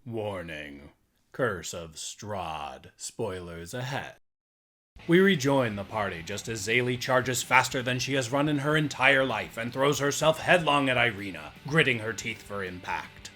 Warning. Curse of Strahd. Spoilers ahead. We rejoin the party just as Zaylee charges faster than she has run in her entire life and throws herself headlong at Irina, gritting her teeth for impact.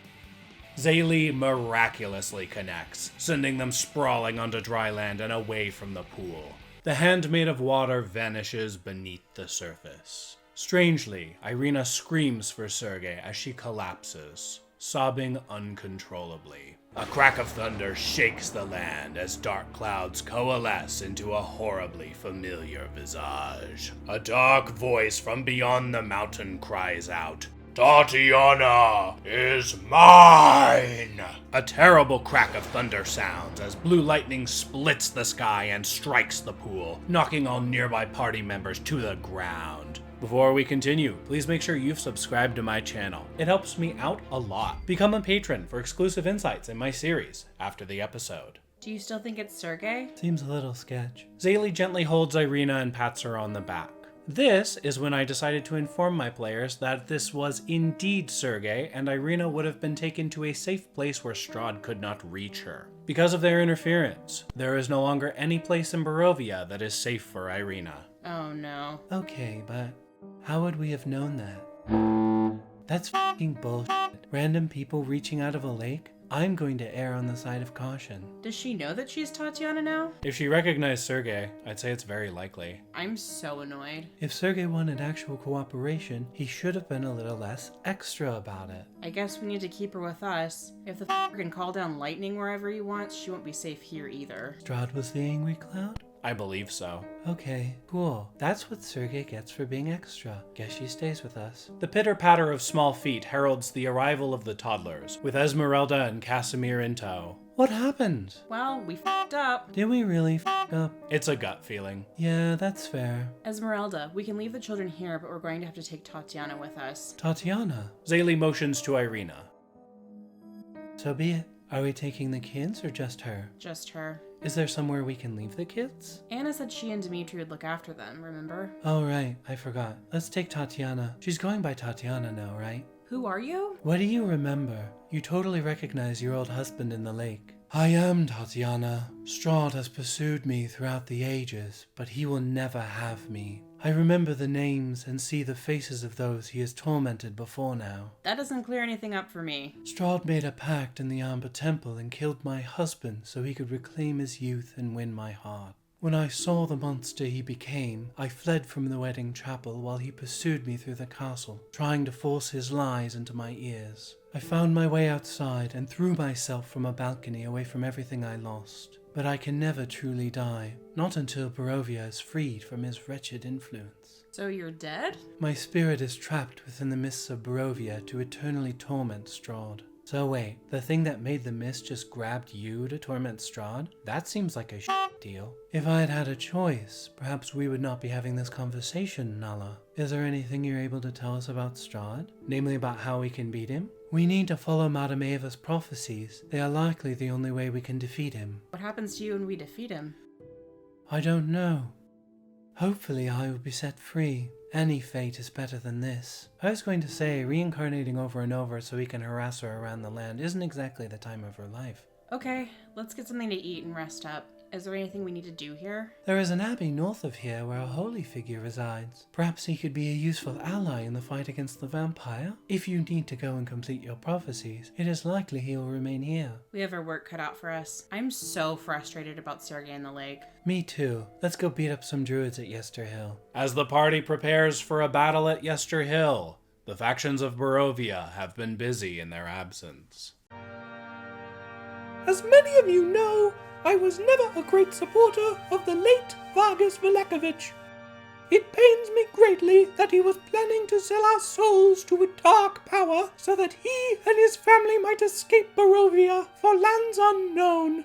Zaylee miraculously connects, sending them sprawling onto dry land and away from the pool. The hand made of water vanishes beneath the surface. Strangely, Irina screams for Sergei as she collapses, sobbing uncontrollably. A crack of thunder shakes the land as dark clouds coalesce into a horribly familiar visage. A dark voice from beyond the mountain cries out, "Tatiana is mine!" A terrible crack of thunder sounds as blue lightning splits the sky and strikes the pool, knocking all nearby party members to the ground. Before we continue, please make sure you've subscribed to my channel. It helps me out a lot. Become a patron for exclusive insights in my series after the episode. Do you still think it's Sergei? Seems a little sketch. Zaylee gently holds Irina and pats her on the back. This is when I decided to inform my players that this was indeed Sergei, and Irina would have been taken to a safe place where Strahd could not reach her. Because of their interference, there is no longer any place in Barovia that is safe for Irina. Oh no. Okay, but how would we have known that? That's f***ing bullshit. Random people reaching out of a lake? I'm going to err on the side of caution. Does she know that she's Tatiana now? If she recognized Sergei, I'd say it's very likely. I'm so annoyed. If Sergei wanted actual cooperation, he should have been a little less extra about it. I guess we need to keep her with us. If the f***er can call down lightning wherever he wants, she won't be safe here either. Strahd was the angry cloud? I believe so. Okay, cool. That's what Sergei gets for being extra. Guess she stays with us. The pitter-patter of small feet heralds the arrival of the toddlers, with Esmeralda and Casimir in tow. What happened? Well, we f***ed up. Did we really f*** up? It's a gut feeling. Yeah, that's fair. Esmeralda, we can leave the children here, but we're going to have to take Tatiana with us. Tatiana. Zaylee motions to Irina. So be it. Are we taking the kids or just her? Just her. Is there somewhere we can leave the kids? Anna said she and Dimitri would look after them, remember? Oh, right. I forgot. Let's take Tatiana. She's going by Tatiana now, right? Who are you? What do you remember? You totally recognize your old husband in the lake. I am Tatiana. Strahd has pursued me throughout the ages, but he will never have me. I remember the names and see the faces of those he has tormented before now. That doesn't clear anything up for me. Strahd made a pact in the Amber Temple and killed my husband so he could reclaim his youth and win my heart. When I saw the monster he became, I fled from the wedding chapel while he pursued me through the castle, trying to force his lies into my ears. I found my way outside and threw myself from a balcony away from everything I lost. But I can never truly die, not until Barovia is freed from his wretched influence. So you're dead? My spirit is trapped within the mists of Barovia to eternally torment Strahd. So wait, the thing that made the mist just grabbed you to torment Strahd? That seems like a shit deal. If I had had a choice, perhaps we would not be having this conversation, Nala. Is there anything you're able to tell us about Strahd? Namely about how we can beat him? We need to follow Madame Ava's prophecies. They are likely the only way we can defeat him. What happens to you when we defeat him? I don't know. Hopefully I will be set free. Any fate is better than this. I was going to say, reincarnating over and over so we can harass her around the land isn't exactly the time of her life. Okay, let's get something to eat and rest up. Is there anything we need to do here? There is an abbey north of here where a holy figure resides. Perhaps he could be a useful ally in the fight against the vampire? If you need to go and complete your prophecies, it is likely he will remain here. We have our work cut out for us. I'm so frustrated about Sergei and the lake. Me too. Let's go beat up some druids at Yester Hill. As the party prepares for a battle at Yester Hill, the factions of Barovia have been busy in their absence. As many of you know, I was never a great supporter of the late Vargas Vlakovich. It pains me greatly that he was planning to sell our souls to a dark power so that he and his family might escape Barovia for lands unknown.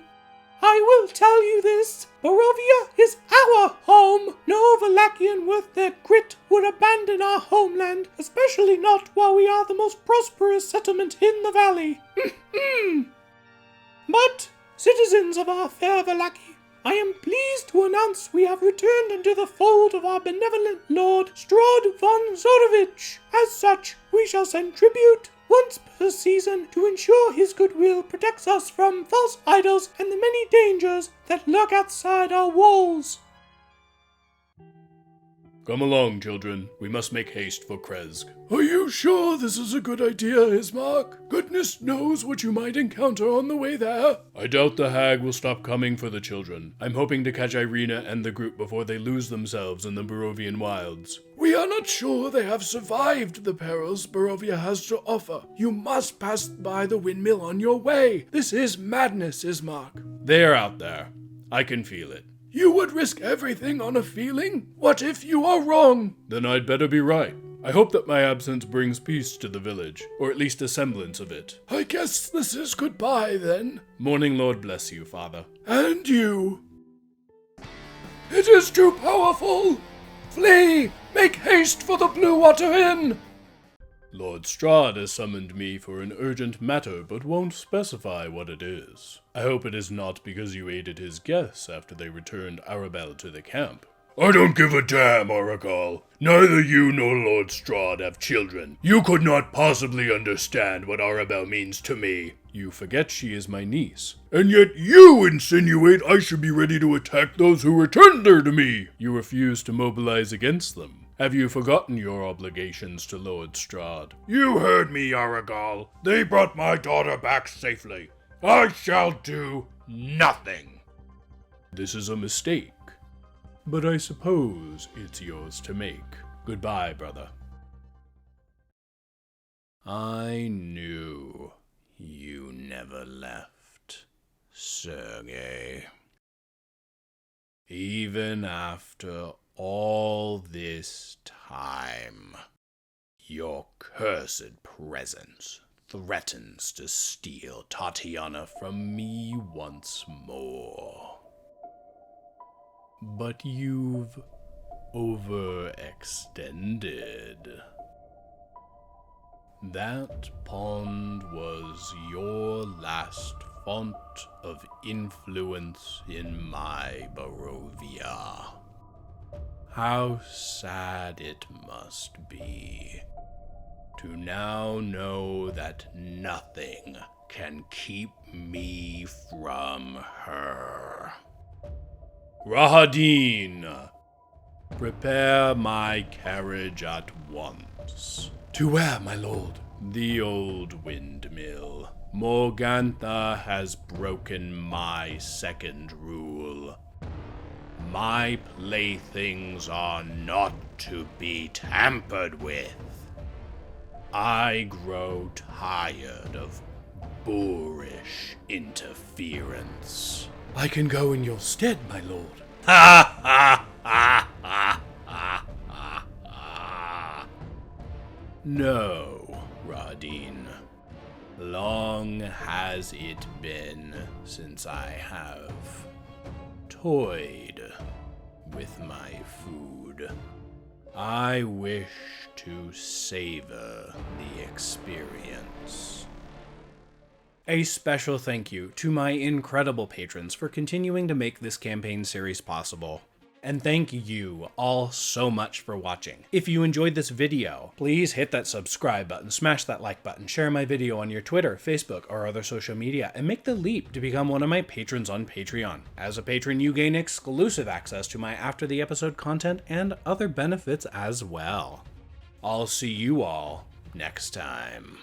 I will tell you this, Barovia is our home. No Valachian worth their grit would abandon our homeland, especially not while we are the most prosperous settlement in the valley. But, citizens of our fair Vallaki, I am pleased to announce we have returned into the fold of our benevolent lord, Strahd von Zorovich. As such, we shall send tribute once per season to ensure his goodwill protects us from false idols and the many dangers that lurk outside our walls. Come along, children. We must make haste for Krezk. Are you sure this is a good idea, Ismark? Goodness knows what you might encounter on the way there. I doubt the hag will stop coming for the children. I'm hoping to catch Irina and the group before they lose themselves in the Barovian wilds. We are not sure they have survived the perils Barovia has to offer. You must pass by the windmill on your way. This is madness, Ismark. They're out there. I can feel it. You would risk everything on a feeling? What if you are wrong? Then I'd better be right. I hope that my absence brings peace to the village, or at least a semblance of it. I guess this is goodbye, then. Morning Lord bless you, Father. And you. It is too powerful! Flee! Make haste for the Blue Water Inn! Lord Strahd has summoned me for an urgent matter, but won't specify what it is. I hope it is not because you aided his guests after they returned Arabelle to the camp. I don't give a damn, Aragal. Neither you nor Lord Strahd have children. You could not possibly understand what Arabelle means to me. You forget she is my niece. And yet you insinuate I should be ready to attack those who returned her to me. You refuse to mobilize against them. Have you forgotten your obligations to Lord Strahd? You heard me, Aragal. They brought my daughter back safely. I shall do nothing. This is a mistake, but I suppose it's yours to make. Goodbye, brother. I knew you never left, Sergei. Even after all this time, your cursed presence threatens to steal Tatiana from me once more. But you've overextended. That pond was your last font of influence in my Barovia. How sad it must be to now know that nothing can keep me from her. Rahadin, prepare my carriage at once. To where, my lord? The old windmill. Morgantha has broken my second rule. My playthings are not to be tampered with. I grow tired of boorish interference. I can go in your stead, my lord. Ha ha ha ha ha ha ha. No, Radin. Long has it been since I have toyed with my food. I wish to savor the experience. A special thank you to my incredible patrons for continuing to make this campaign series possible. And thank you all so much for watching. If you enjoyed this video, please hit that subscribe button, smash that like button, share my video on your Twitter, Facebook, or other social media, and make the leap to become one of my patrons on Patreon. As a patron, you gain exclusive access to my after the episode content and other benefits as well. I'll see you all next time.